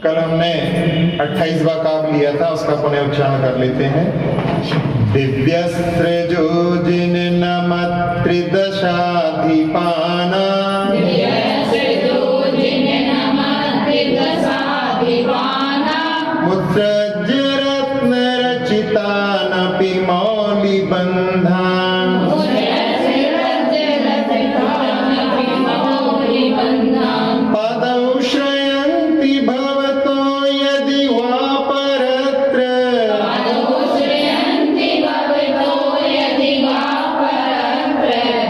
कल हमने 28वां काव्य लिया था, उसका पुनः उच्चारण कर लेते हैं। दिव्यस्त्रजोजिन नमत्रिदशाधिपाना मुत्सृज्यरत्नरचितानपि मौलिबन्धान् पदौ श्रयन्ति भवतो यदि वा परत्र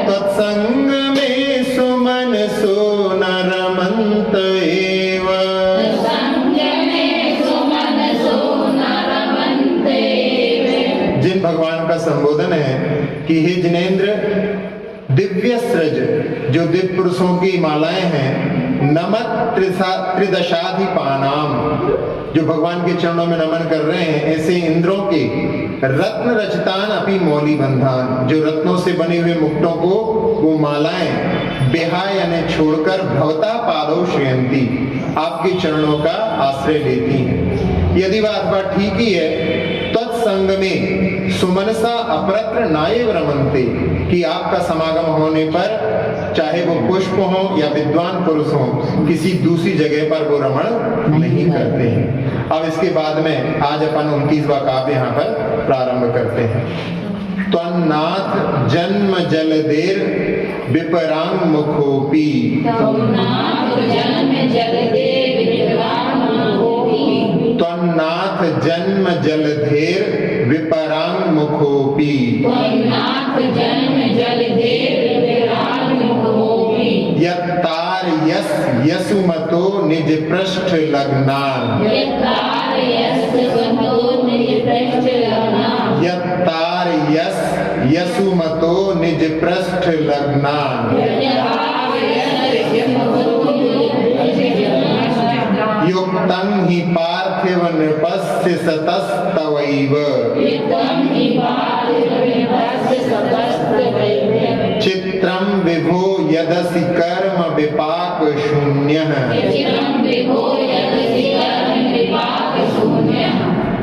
तत्सङ्गमे सुमनसो न रमन्त एव। जिन भगवान का संबोधन है कि हे जिनेंद्र, दिव्य सृज जो दिव्य पुरुषों की मालाएं हैं, नमत त्रिदशाधिपानाम जो भगवान के चरणों में नमन कर रहे हैं, ऐसे इंद्रों के रत्न रचितान अपि मौली बंधान जो रत्नों से बने हुए मुक्तों को वो मालाएं बेहा यानी छोड़कर भवता पादौ श्रयंती आपके चरणों का आश्रय लेती हैं। यदि बात ठीक ही है, तत्संग में सुमनसा अपरत्र नायव रमनते कि आपका समागम होने पर चाहे वो पुष्प हो या विद्वान पुरुष हो, किसी दूसरी जगह पर वो रमण नहीं करते हैं। अब इसके बाद में आज अपन 29वां काव्य यहाँ पर प्रारंभ करते हैं। त्वन्नाथ जन्म जलदेर विपरांग मुखोपी त्वन्नाथ जन्म जलधेर विपरांग मुखोपी यत्तार यस यसुमतो निज पृष्ठ लग्नान यत्तार यस यसुमतो निज पृष्ठ लग्नान युक्तं हि पार्थिव नृपस्य सतस्तवैव चित्रं विभो यदसि कर्म विपाक शून्यः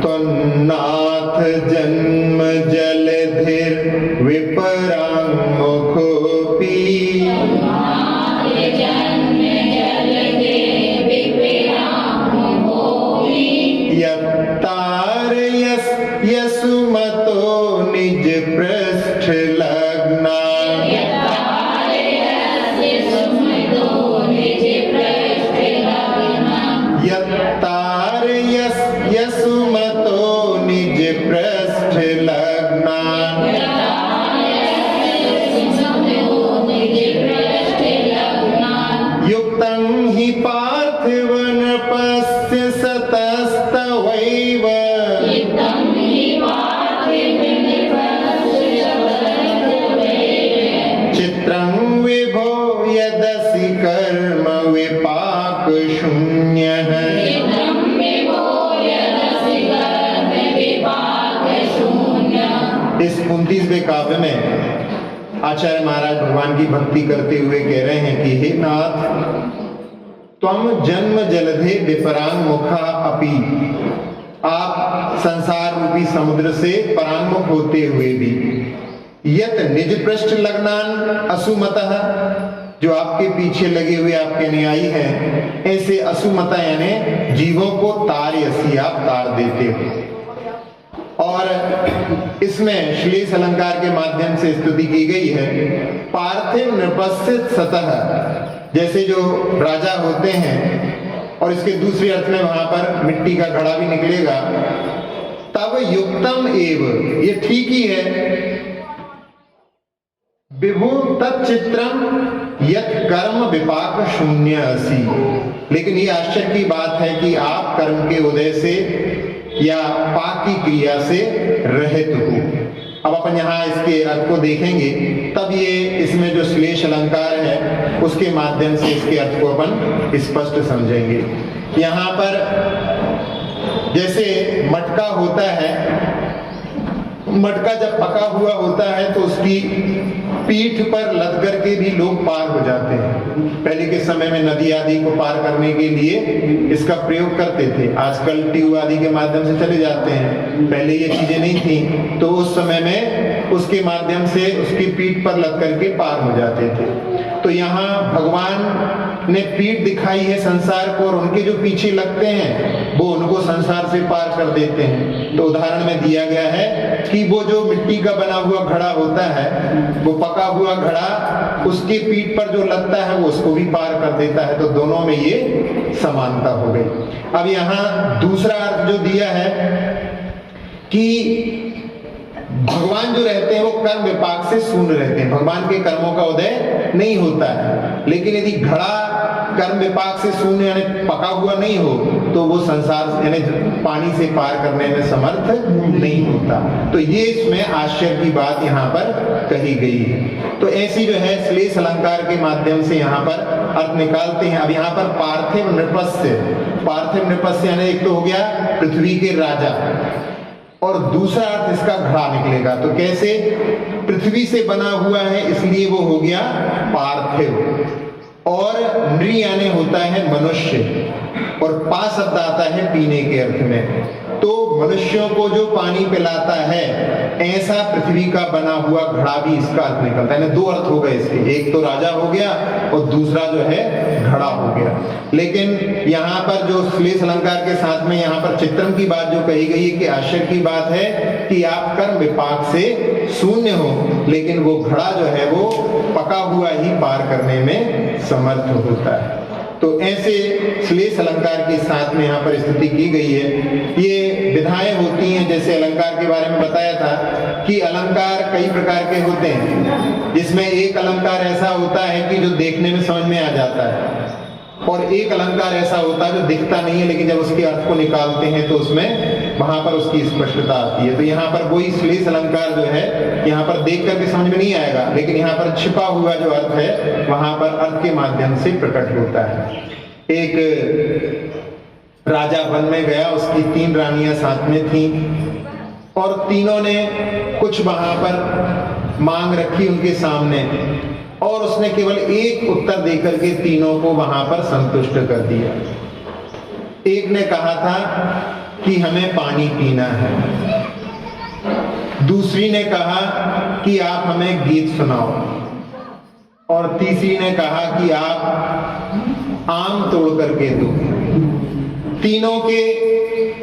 त्वन्नाथ जन्म जलधिर विपरांग मुखोपी यत्तार यस यसुमतो निज पृष्ठ लग्नान यत्तार यस यसुमतो निज पृष्ठ लग्नान युक्तं हि पार्थिव नृपस्य सतस्तवैव चित्रं विभो यदसि कर्म विपाक शून्यः। इस 29वें काव्य में आचार्य महाराज भगवान की भक्ति करते हुए कह रहे हैं कि हे नाथ, त्वम जन्म जलधे विपरांग मुखा अपि, आप संसार रूपी समुद्र से परांगमुख होते हुए भी, यत निज पृष्ठ लग्नान असुमतः जो आपके पीछे लगे हुए आपके न्यायी हैं, ऐसे असुमता यानी जीवों को तारयसी आप तार देते हो। और इसमें श्लेष अलंकार के माध्यम से स्तुति की गई है। पार्थिव नृपस्थित सतह जैसे जो राजा होते हैं, और इसके दूसरे अर्थ में वहां पर मिट्टी का घड़ा भी निकलेगा, तब युक्तम एव ये ठीक ही है। विभु तच्चित्रम यत कर्म विपाक शून्य असि, लेकिन ये आश्चर्य की बात है कि आप कर्म के उदय से या पाक की क्रिया से रहित हो। अब अपन यहाँ इसके अर्थ को देखेंगे, तब ये इसमें जो श्लेष अलंकार है उसके माध्यम से इसके अर्थ को अपन स्पष्ट समझेंगे। यहाँ पर जैसे मटका होता है, मटका जब पका हुआ होता है तो उसकी पीठ पर लद करके भी लोग पार हो जाते हैं। पहले के समय में नदी आदि को पार करने के लिए इसका प्रयोग करते थे। आजकल ट्यूब आदि के माध्यम से चले जाते हैं, पहले ये चीजें नहीं थी, तो उस समय में उसके माध्यम से उसकी पीठ पर लद करके पार हो जाते थे। तो यहाँ भगवान ने पीठ दिखाई है संसार को, और उनके जो पीछे लगते हैं वो उनको संसार से पार कर देते हैं। तो उदाहरण में दिया गया है कि वो जो मिट्टी का बना हुआ घड़ा होता है, वो पका हुआ घड़ा उसके पीठ पर जो लगता है वो उसको भी पार कर देता है। तो दोनों में ये समानता हो गई। अब यहाँ दूसरा अर्थ जो दिया है कि भगवान जो रहते हैं वो कर्म विपाक से शून्य रहते हैं, भगवान के कर्मों का उदय नहीं होता है। लेकिन यदि घड़ा कर्म विपाक से शून्य यानी पका हुआ नहीं हो तो वो संसार यानी पानी से पार करने में समर्थ नहीं होता। तो ये इसमें आश्चर्य की बात यहाँ पर कही गई है। तो ऐसी जो है श्लेष अलंकार के माध्यम से यहाँ पर अर्थ निकालते हैं। अब यहाँ पर पार्थिव नृपस्य, पार्थिव नृपस्य यानी एक तो हो गया पृथ्वी के राजा, और दूसरा अर्थ इसका घड़ा निकलेगा। तो कैसे? पृथ्वी से बना हुआ है इसलिए वो हो गया पार्थिव, और नृ यानी होता है मनुष्य, और पा शब्द आता है पीने के अर्थ में। तो मनुष्यों को जो पानी पिलाता है ऐसा पृथ्वी का बना हुआ घड़ा भी इसका अर्थ निकलता है। दो अर्थ हो गए इसके, एक तो राजा हो गया और दूसरा जो है घड़ा हो गया। लेकिन यहाँ पर जो श्लेष अलंकार के साथ में यहाँ पर चित्रम की बात जो कही गई है कि आश्चर्य की बात है कि आप कर्म विपाक से शून्य हो, लेकिन वो घड़ा जो है वो पका हुआ ही पार करने में समर्थ होता है। तो ऐसे श्लेष अलंकार के साथ में यहाँ पर स्तुति की गई है। ये विधाएं होती हैं, जैसे अलंकार के बारे में बताया था कि अलंकार कई प्रकार के होते हैं, जिसमें एक अलंकार ऐसा होता है कि जो देखने में समझ में आ जाता है, और एक अलंकार ऐसा होता है जो दिखता नहीं है, लेकिन जब उसके अर्थ को निकालते हैं तो उसमें वहां पर उसकी स्पष्टता आती है। तो यहाँ पर वही श्लेष अलंकार जो है यहाँ पर देख करके समझ में नहीं आएगा, लेकिन यहाँ पर छिपा हुआ जो अर्थ है वहां पर अर्थ के माध्यम से प्रकट होता है। एक राजा वन में गया, उसकी 3 रानियां साथ में थी, और तीनों ने कुछ वहां पर मांग रखी उनके सामने, और उसने केवल एक उत्तर देकर के तीनों को वहां पर संतुष्ट कर दिया। एक ने कहा था कि हमें पानी पीना है, दूसरी ने कहा कि आप हमें गीत सुनाओ, और तीसरी ने कहा कि आप आम तोड़ करके दो। तीनों के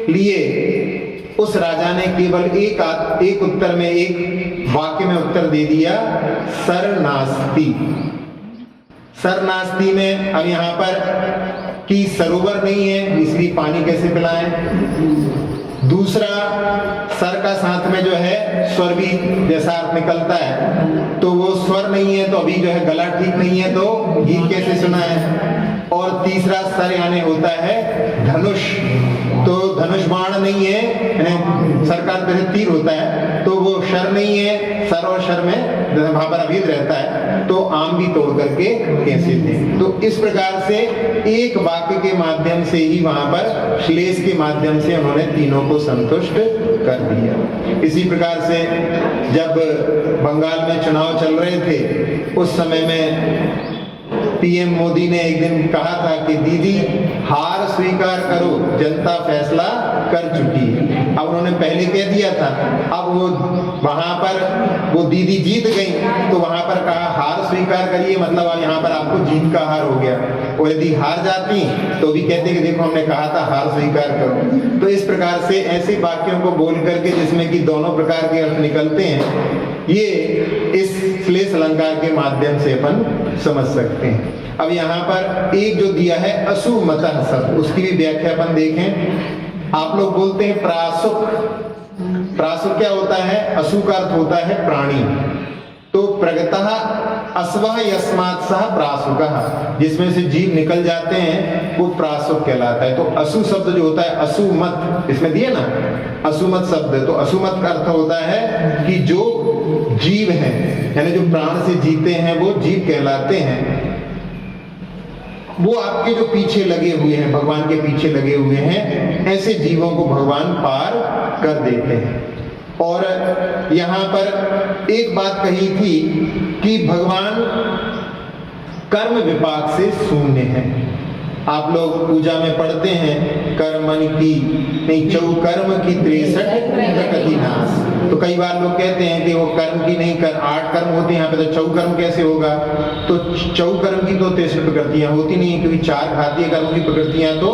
लिए उस राजा ने केवल एक उत्तर में, एक वाक्य में उत्तर दे दिया, सर नास्ति। सर नास्ति में अब यहाँ पर कि सरोवर नहीं है इसलिए पानी कैसे पिलाएं। दूसरा, सर का साथ में जो है स्वर भी जैसा अर्थ निकलता है, तो वो स्वर नहीं है, तो अभी जो है गला ठीक नहीं है तो गीत कैसे सुनाए। और तीसरा, सर यानी होता है धनुष, तो धनुष बाण नहीं है, सर का जैसे तीर होता है, तो वो शर नहीं है, सर और शर में वहां पर अभेद रहता है, तो आम भी तोड़ करके कैसे थे। तो इस प्रकार से एक वाक्य के माध्यम से ही वहां पर श्लेष के माध्यम से उन्होंने तीनों को संतुष्ट कर दिया। इसी प्रकार से जब बंगाल में चुनाव चल रहे थे उस समय में पीएम मोदी ने एक दिन कहा था कि दीदी हार स्वीकार करो, जनता फैसला कर चुकी है। अब उन्होंने पहले कह दिया था, अब वो वहां पर वो दीदी जीत गई तो वहां पर कहा हार स्वीकार करिए, मतलब अब यहाँ पर आपको जीत का हार हो गया। और यदि हार जाती तो भी कहते कि देखो हमने कहा था हार स्वीकार करो। तो इस प्रकार से ऐसे वाक्यों को बोल करके जिसमें कि दोनों प्रकार के अर्थ निकलते हैं, ये इस श्लेष अलंकार के माध्यम से अपन समझ सकते हैं। अब यहाँ पर एक जो दिया है असुमतः शब्द, उसकी भी व्याख्या अपन देखें। आप लोग बोलते हैं प्रासुक, प्रासुक क्या होता है? असु का अर्थ होता है प्राणी, तो प्रगतः अस्वः यस्मात् सः प्रासुकः, जिसमें से जीव निकल जाते हैं वो प्रासुक कहलाता है। तो असु शब्द जो होता है, असुमत इसमें दिए ना, असुमत शब्द, तो असुमत का अर्थ होता है कि जो जीव हैं, यानी जो प्राण से जीते हैं वो जीव कहलाते हैं। वो आपके जो पीछे लगे हुए हैं, भगवान के पीछे लगे हुए हैं, ऐसे जीवों को भगवान पार कर देते हैं। और यहाँ पर एक बात कही थी कि भगवान कर्म विपाक से शून्य है। आप लोग पूजा में पढ़ते हैं कर्मन की नहीं चौकर्म की 63 प्रकृति नाश। तो कई बार लोग कहते हैं कि वो कर्म की नहीं 8 कर्म होते हैं, यहाँ पे तो चौकर्म कैसे होगा? तो चौकर्म की तो 63 प्रकृतियां होती नहीं, क्योंकि 4 घातीय कर्म की प्रकृतियां तो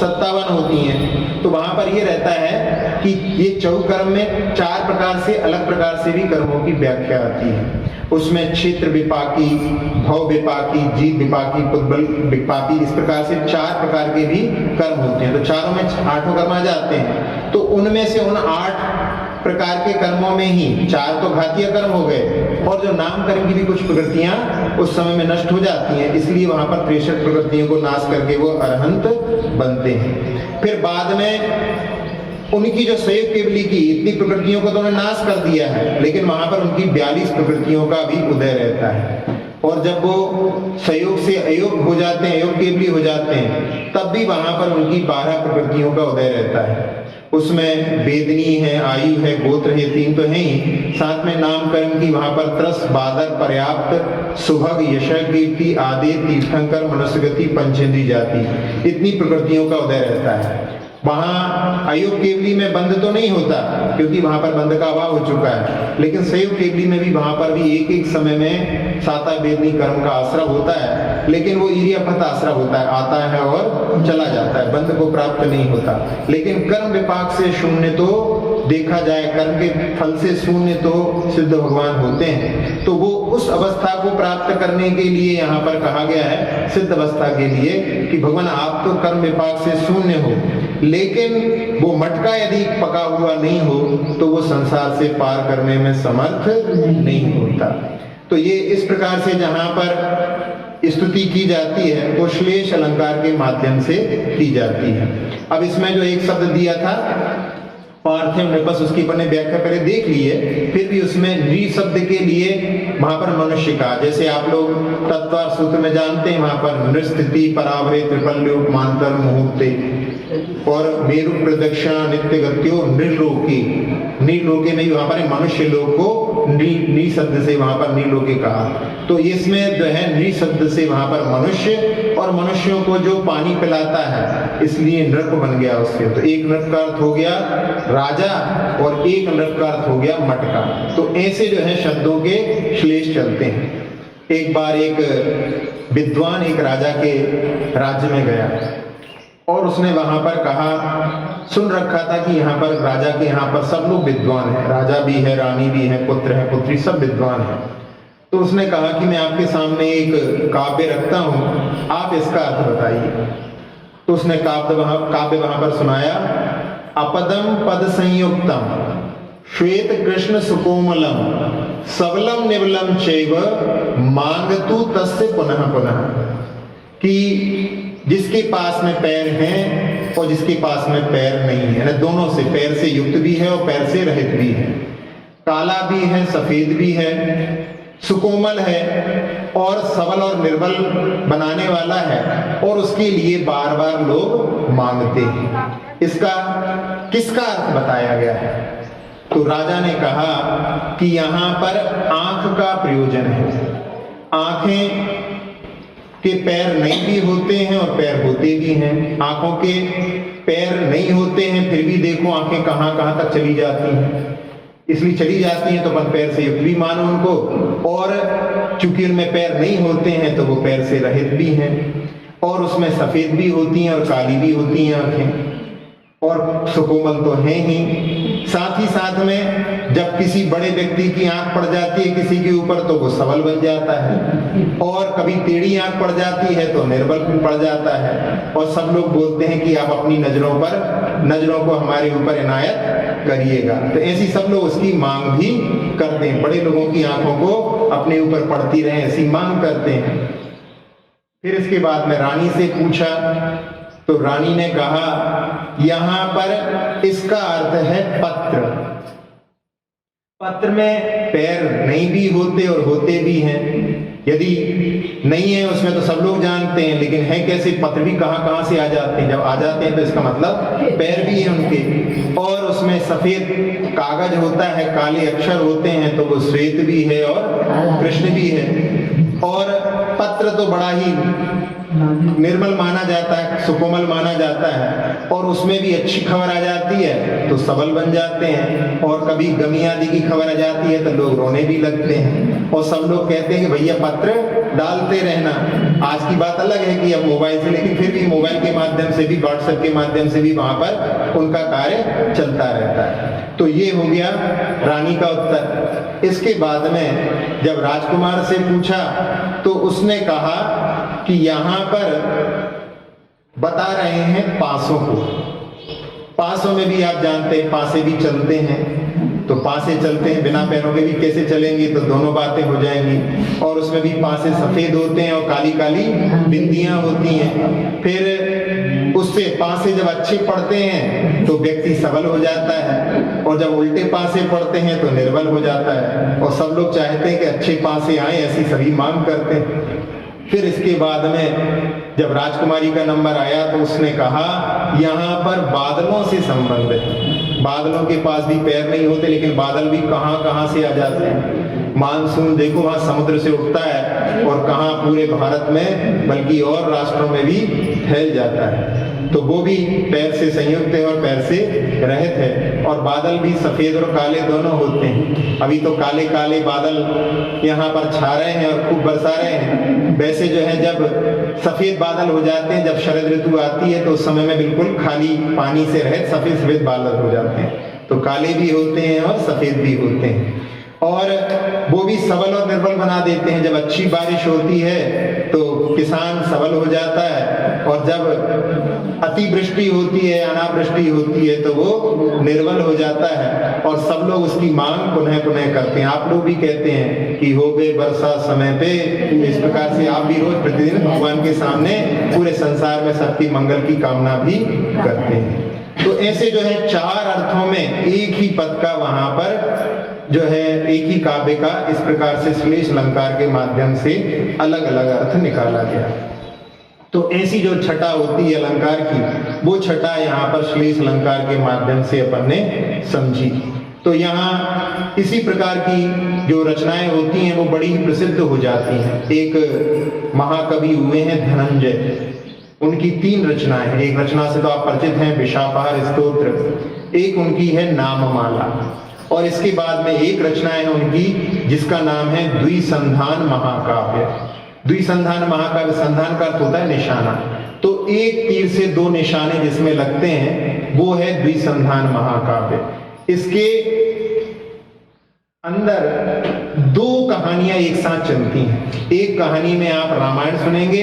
57 होती हैं। तो वहां पर ये रहता है कि ये चौकर्म में 4 प्रकार से अलग प्रकार से भी कर्मों की व्याख्या आती है। उसमें क्षेत्र विपाकी, भव विपाकी, जीव विपाकी, पुद्बल विपाकी, इस प्रकार से 4 प्रकार के भी कर्म होते हैं। तो चारों में 8 कर्म आ जाते हैं। तो उनमें से उन 8 प्रकार के कर्मों में ही 4 तो घातीय कर्म हो गए, और जो नाम कर्म की भी कुछ प्रकृतियां उस समय में नष्ट हो जाती हैं, इसलिए वहां पर 63 प्रकृतियों को नाश करके वो अरहंत बनते हैं। फिर बाद में उनकी जो संयोग केवली की इतनी प्रकृतियों को तो उन्होंने नाश कर दिया है, लेकिन वहां पर उनकी 42 प्रकृतियों का भी उदय रहता है। और जब वो संयोग से अयोग हो जाते हैं, अयोग केवली हो जाते हैं, तब भी वहां पर उनकी 12 प्रकृतियों का उदय रहता है। उसमें वेदनी है, आयु है, गोत्र है, 3 तो है ही, साथ में नाम कर्म की वहां पर त्रस, बादर, पर्याप्त, सुभग, यश, कीर्ति, आदि, तीर्थंकर, मनुष्यगति, पंचेंद्री जाति, इतनी प्रकृतियों का उदय रहता है। वहां अयोग केवली में बंध तो नहीं होता, क्योंकि वहां पर बंध का अभाव हो चुका है, लेकिन संयोग केवली में भी वहां पर भी एक एक समय में साता वेदनी कर्म का आश्रय होता है, लेकिन वो ईर्यपथ आश्रय होता है, आता है और चला जाता है, बंध को प्राप्त नहीं होता। लेकिन कर्म विपाक से शून्य तो देखा जाए, कर्म के फल से शून्य तो सिद्ध भगवान होते हैं। तो वो उस अवस्था को प्राप्त करने के लिए यहाँ पर कहा गया है, सिद्ध अवस्था के लिए, कि भगवान आप तो कर्म विपाक से शून्य हो, लेकिन वो मटका यदि पका हुआ नहीं हो तो वो संसार से पार करने में समर्थ नहीं होता। तो ये इस प्रकार से जहां पर स्तुति की जाती है वो श्लेष अलंकार के माध्यम से की जाती है। अब इसमें जो एक शब्द दिया था पार्थिव नृपस, उसकी अपने व्याख्या पहले देख ली है, फिर भी उसमें नृ शब्द के लिए वहां पर मनुष्य का, जैसे आप लोग तत्व सूत्र में जानते हैं, वहां पर नृस्थिति, परावरे, त्रिपल्य, उपमांतर, मुहूर्ते और मेरु प्रदक्षिणा, नित्य गत्यो, नृलोके, नृलोके में वहां पर मनुष्य लोक को नृ शब्द से वहां पर नृलोके कहा। तो इसमें जो है नृ शब्द से वहां पर मनुष्य, और मनुष्यों को जो पानी पिलाता है इसलिए नृप बन गया उससे। तो एक नृप का अर्थ हो गया राजा और एक नृप का अर्थ हो गया मटका। तो ऐसे जो है शब्दों के श्लेष चलते हैं। एक बार एक विद्वान एक राजा के राज्य में गया और उसने वहां पर कहा, सुन रखा था कि यहाँ पर राजा के यहाँ पर सब लोग विद्वान हैं, राजा भी है, रानी भी है, पुत्र है, पुत्री, सब विद्वान है। तो उसने कहा कि मैं आपके सामने एक काव्य रखता हूं, आप इसका अर्थ बताइए। तो उसने काव्य वहां पर सुनाया, अपदम पद संयुक्तम श्वेत कृष्ण सुकोमलम सबलम निबलम चैव मांगतु तस्य पुनः पुनः, कि जिसके पास में पैर हैं और जिसके पास में पैर नहीं है, ना दोनों से, पैर से युक्त भी है और पैर से रहित भी है, काला भी है, सफेद भी है, सुकोमल है और सबल और निर्बल बनाने वाला है, और उसके लिए बार बार लोग मांगते हैं। इसका किसका अर्थ बताया गया है? तो राजा ने कहा कि यहां पर आंख का प्रयोजन है। आंखें के पैर नहीं भी होते हैं और पैर होते भी हैं। आंखों के पैर नहीं होते हैं, फिर भी देखो आंखें कहां कहां तक चली जाती हैं, इसलिए चली जाती हैं तो अपन पैर से युक्त भी मानो उनको, और चूंकि उनमें पैर नहीं होते हैं तो वो पैर से रहित भी हैं, और उसमें सफेद भी होती हैं और काली भी होती हैं आंखें, और सुकोमल तो है ही। साथ ही साथ में जब किसी बड़े व्यक्ति की आंख पड़ जाती है किसी के ऊपर तो वो सबल बन जाता है, और कभी टेढ़ी आंख पड़ जाती है तो निर्बल पड़ जाता है, और सब लोग बोलते हैं कि आप अपनी नजरों को हमारे ऊपर इनायत करिएगा। तो ऐसी सब लोग उसकी मांग भी करते हैं, बड़े लोगों की आंखों को अपने ऊपर पड़ती रहे ऐसी मांग करते हैं। फिर इसके बाद में रानी से पूछा तो रानी ने कहा यहां पर इसका अर्थ है पत्र। पत्र में पैर नहीं भी होते और होते भी हैं, यदि नहीं है उसमें तो सब लोग जानते हैं, लेकिन है कैसे, पत्र भी कहां कहां से आ जाते हैं। जब आ जाते हैं तो इसका मतलब पैर भी हैं उनके, और उसमें सफेद कागज होता है, काले अक्षर होते हैं, तो वो श्वेत भी है और कृष्ण भी है। और पत्र तो बड़ा ही निर्मल माना जाता है, सुकोमल माना जाता है, और उसमें भी अच्छी खबर आ जाती है तो सबल बन जाते हैं, और कभी गमी आदि की खबर आ जाती है तो लोग रोने भी लगते हैं। और सब लोग कहते हैं कि भैया पत्र डालते रहना। आज की बात अलग है कि अब मोबाइल से, लेकिन फिर भी मोबाइल के माध्यम से भी, व्हाट्सएप के माध्यम से भी वहां पर उनका कार्य चलता रहता है। तो ये हो गया रानी का उत्तर। इसके बाद में जब राजकुमार से पूछा तो उसने कहा कि यहाँ पर बता रहे हैं पासों को। पासों में भी आप जानते हैं पासे भी चलते हैं, तो पासे चलते हैं, बिना पैरों के भी कैसे चलेंगे, तो दोनों बातें हो जाएंगी। और उसमें भी पासे सफेद होते हैं और काली काली बिंदियां होती हैं। फिर उससे पासे जब अच्छे पड़ते हैं तो व्यक्ति सबल हो जाता है, और जब उल्टे पासे पड़ते हैं तो निर्बल हो जाता है। और सब लोग चाहते हैं कि अच्छे पासे आए, ऐसी सभी मांग करते हैं। फिर इसके बाद में जब राजकुमारी का नंबर आया तो उसने कहा यहाँ पर बादलों से संबंध है। बादलों के पास भी पैर नहीं होते, लेकिन बादल भी कहाँ कहाँ से आ जाते हैं। मानसून देखो वहां समुद्र से उठता है और कहाँ पूरे भारत में बल्कि और राष्ट्रों में भी फैल जाता है। तो वो भी पैर से संयुक्त है और पैर से रहित है। और बादल भी सफेद और काले दोनों होते हैं। अभी तो काले काले बादल यहाँ पर छा रहे हैं और खूब बरसा रहे हैं। वैसे जो है जब सफेद बादल हो जाते हैं, जब शरद ऋतु आती है तो उस समय में बिल्कुल खाली पानी से रहित सफेद सफेद बादल हो जाते हैं। तो काले भी होते हैं और सफेद भी होते हैं, और वो भी सबल और निर्बल बना देते हैं। जब अच्छी बारिश होती है तो किसान सबल हो जाता है, और जब अतिवृष्टि होती है, अनावृष्टि होती है तो वो निर्बल हो जाता है, और सब लोग उसकी मांग पुनः पुनः करते हैं। आप लोग भी कहते हैं कि हो गए वर्षा समय पे। इस प्रकार से आप भी रोज प्रतिदिन भगवान के सामने पूरे संसार में सबकी मंगल की कामना भी करते हैं। तो ऐसे जो है चार अर्थों में एक ही पद का वहां पर जो है एक ही काव्य का इस प्रकार से श्लेष अलंकार के माध्यम से अलग अलग अर्थ निकाला गया। तो ऐसी जो छटा होती है अलंकार की, वो छटा यहाँ पर श्लेष अलंकार के माध्यम से अपन ने समझी। तो यहाँ इसी प्रकार की जो रचनाएं होती हैं वो बड़ी ही प्रसिद्ध हो जाती हैं। एक महाकवि हुए हैं धनंजय, उनकी तीन रचनाएं हैं। एक रचना से तो आप परिचित हैं, विशापहार स्तोत्र। एक उनकी है नाममाला, और इसके बाद में एक रचना है उनकी जिसका नाम है द्विसंधान महाकाव्य। द्विसंधान महाकाव्य, संधान का अर्थ होता है निशाना, तो एक तीर से दो निशाने जिसमें लगते हैं वो है द्विसंधान महाकाव्य। इसके अंदर दो कहानियां एक साथ चलती हैं। एक कहानी में आप रामायण सुनेंगे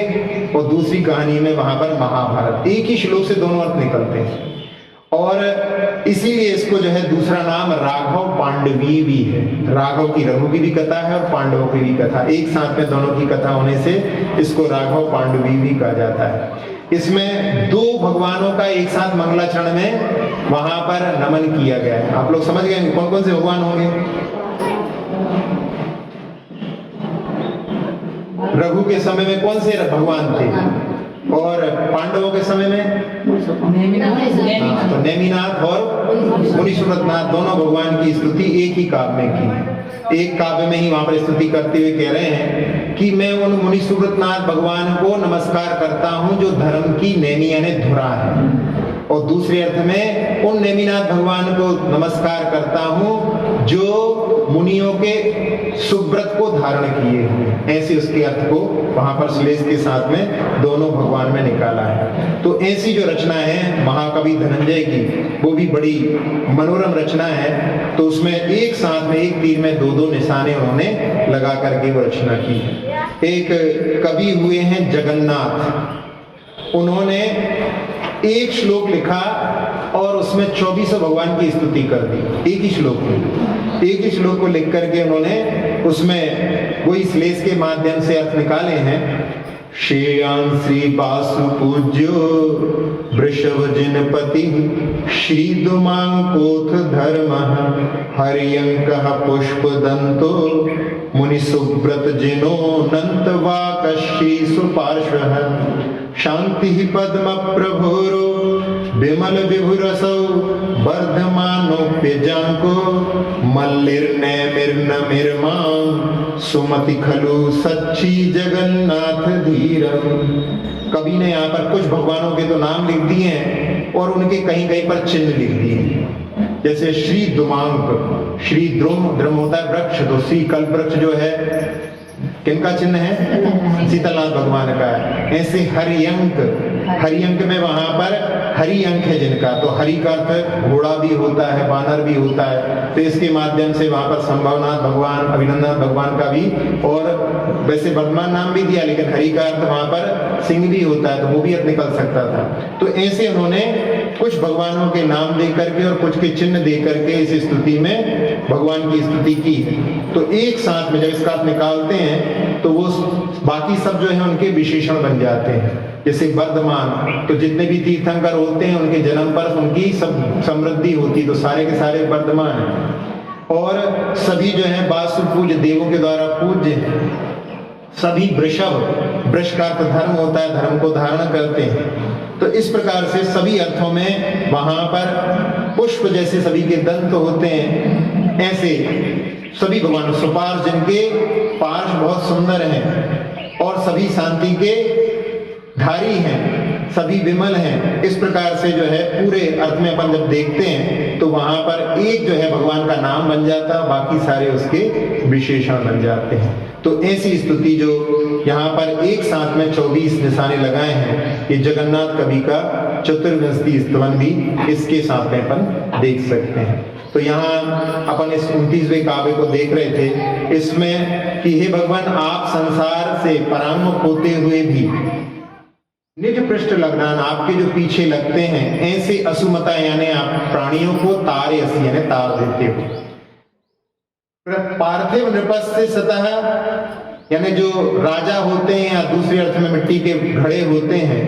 और दूसरी कहानी में वहां पर महाभारत। एक ही श्लोक से दोनों अर्थ निकलते हैं, और इसीलिए इसको जो है दूसरा नाम राघव पांडवी भी है। राघव की रघु की भी कथा है और पांडवों की भी कथा, एक साथ में दोनों की कथा होने से इसको राघव पांडवी भी कहा जाता है। इसमें दो भगवानों का एक साथ मंगलाचरण में वहां पर नमन किया गया है। आप लोग समझ गए कौन कौन से भगवान होंगे? रघु के समय में कौन से भगवान थे, और पांडवों के समय में तो नेमिनाथ और मुनिसुव्रतनाथ, दोनों भगवान की स्तुति एक ही काव्य में की है। एक काव्य में ही वहां पर स्तुति करते हुए कह रहे हैं कि मैं उन मुनिसुव्रतनाथ भगवान को नमस्कार करता हूं जो धर्म की नेमी यानी धुरा है, और दूसरे अर्थ में उन नेमिनाथ भगवान को नमस्कार करता हूं जो मुनियों के सुव्रत को धारण किए हुए। ऐसे उसके अर्थ को वहां पर श्लेष के साथ में दोनों भगवान में निकाला है। तो ऐसी जो रचना है महाकवि धनंजय की, वो भी बड़ी मनोरम रचना है। तो उसमें एक साथ में एक तीर में दो दो निशाने उन्होंने लगा करके वो रचना की है। एक कवि हुए हैं जगन्नाथ, उन्होंने एक श्लोक लिखा और उसमें 24 भगवान की स्तुति कर दी। एक ही श्लोक में, एक ही श्लोक को लिख करके उन्होंने उसमें वही श्लेष के माध्यम से अर्थ निकाले हैं। श्रेयान श्री वासु पूज्यो वृषभ जिनपति श्री दुमांकोथ धर्म हरियंक पुष्प दंतो मुनि सुव्रत जिनो नंत वाक श्री सुपार्श्व शांति पद्म प्रभुरो विमल विभुरसौ वर्धमानोप्यजाको मल्लिर्नैमिर्नमिर्मा सुमति खलु सच्ची जगन्नाथ धीरम। कवि ने यहाँ पर कुछ भगवानों के तो नाम लिख दिए हैं और उनके कहीं कहीं पर चिन्ह लिख दिए हैं। जैसे श्री द्रुमांक, श्री द्रुम होता है वृक्ष, तो श्री कल्प वृक्ष जो है किनका चिन्ह है? शीतलनाथ भगवान का है। ऐसे हरियंक, हरियंक में वहां पर हरि अंक है जिनका, तो हरि का अर्थ घोड़ा भी होता है, वानर भी होता है, तो इसके माध्यम से वहां पर संभवनाथ भगवान, अभिनंदन भगवान का भी, और वैसे वर्तमान नाम भी दिया, लेकिन हरि का अर्थ वहां पर सिंह भी होता है, तो वो भी अर्थ निकल सकता था। तो ऐसे उन्होंने कुछ भगवानों के नाम दे करके और कुछ के चिन्ह दे करके इस स्तुति में भगवान की स्तुति की है। तो एक साथ में जब इसका अर्थ निकालते हैं तो वो बाकी सब जो है उनके विशेषण बन जाते हैं। जैसे वर्धमान, तो जितने भी तीर्थंकर होते हैं उनके जन्म पर उनकी सब समृद्धि होती, तो सारे के सारे वर्धमान हैं। और सभी जो है वासु पूज्य, देवों के द्वारा पूज्य हैं। सभी वृषभ, वृष का अर्थ धर्म होता है, धर्म को धारण करते हैं। तो इस प्रकार से सभी अर्थों में वहां पर पुष्प जैसे सभी के दंत होते हैं, ऐसे सभी भगवान सुपार्श जिनके पार्श बहुत सुंदर हैं और सभी शांति के धारी हैं, सभी विमल हैं। इस प्रकार से जो है पूरे अर्थ में अपन जब देखते हैं तो वहां पर एक जो है भगवान का नाम बन जाता है, बाकी सारे उसके विशेषण बन जाते हैं। तो ऐसी स्तुति जो यहाँ पर एक साथ में 24 निशाने लगाए हैं, ये जगन्नाथ कवि का चतुर्विंशति स्तवन भी इसके साथ में अपन देख सकते हैं। तो यहाँ अपन इस 29वें काव्य को देख रहे थे, इसमें कि हे भगवान, आप संसार से परांगमुख होते हुए भी निज पृष्ठ लग्नान, आपके जो पीछे लगते हैं, ऐसे असुमता यानी आप प्राणियों को तारे असी यानी तार देते हो। पार्थिव नृपस्य सतः यानी जो राजा होते हैं या दूसरे अर्थ में मिट्टी के घड़े होते हैं,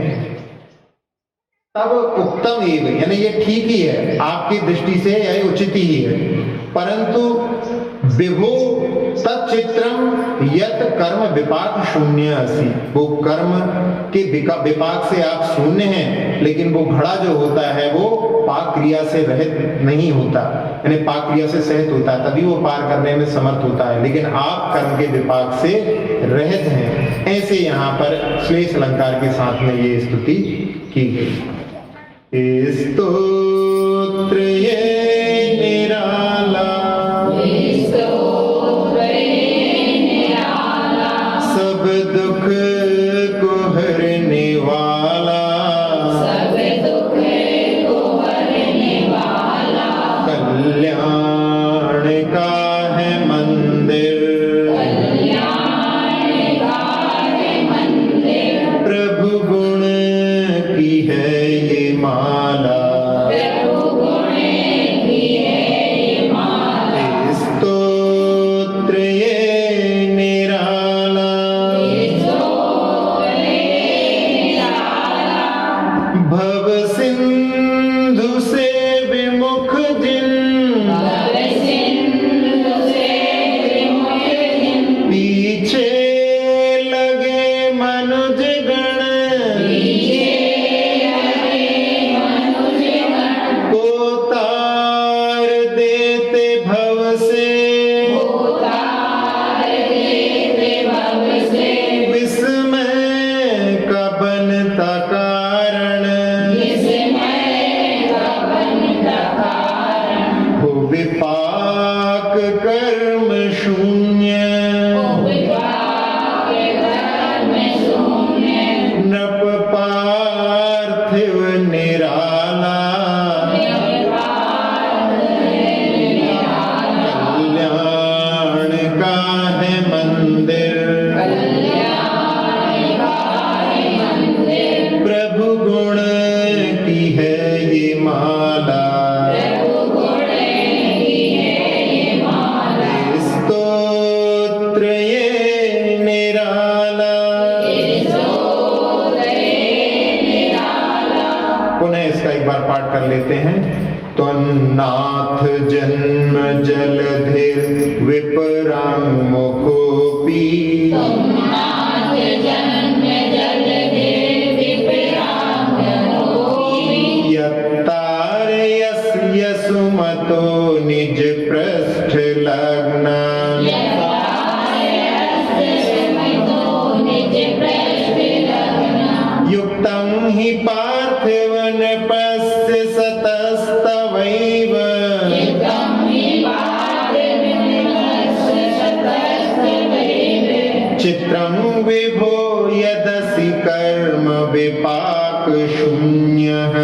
तब उत्तम एव यानी ये ठीक ही है, आपकी दृष्टि से यह उचित ही है। परंतु विभो तच्चित्रम यत कर्म विपाक शून्य असि, वो कर्म के विपाक से आप शून्य हैं, लेकिन वो घड़ा जो होता है वो पाक क्रिया से रहित नहीं होता, यानी पाक क्रिया से सहित होता है, तभी वो पार करने में समर्थ होता है, लेकिन आप कर्म के विपाक से रहित हैं। ऐसे यहाँ पर श्लेष अलंकार के साथ में ये स्तुति की गई। स्तोत्र ये निराला, सब दुख को हरने वाला, कल्याण का है मंदिर, प्रभु गुण की है ये माला, स्तोत्र ये निराला, भव सिंधु से विमुख जिन, पीछे लगे मनुज गण, को तार देते भव से, विस्मय का बनता कारण, हो विपाक कर्म शून्य, नृप पार्थिव निराला, कल्याण का है मंदिर, प्रभु गुण की है ये माला, स्तोत्र ये निराला। पुनः इसका एक बार पाठ कर लेते हैं। त्वन्नाथ जन्म जलधिर विपरांगमुखोऽपि, यत् लग्न युक्तं हि पार्थिव नृपस्य सतस्तवैव चित्रं विभो यदसि कर्म विपाक शून्यः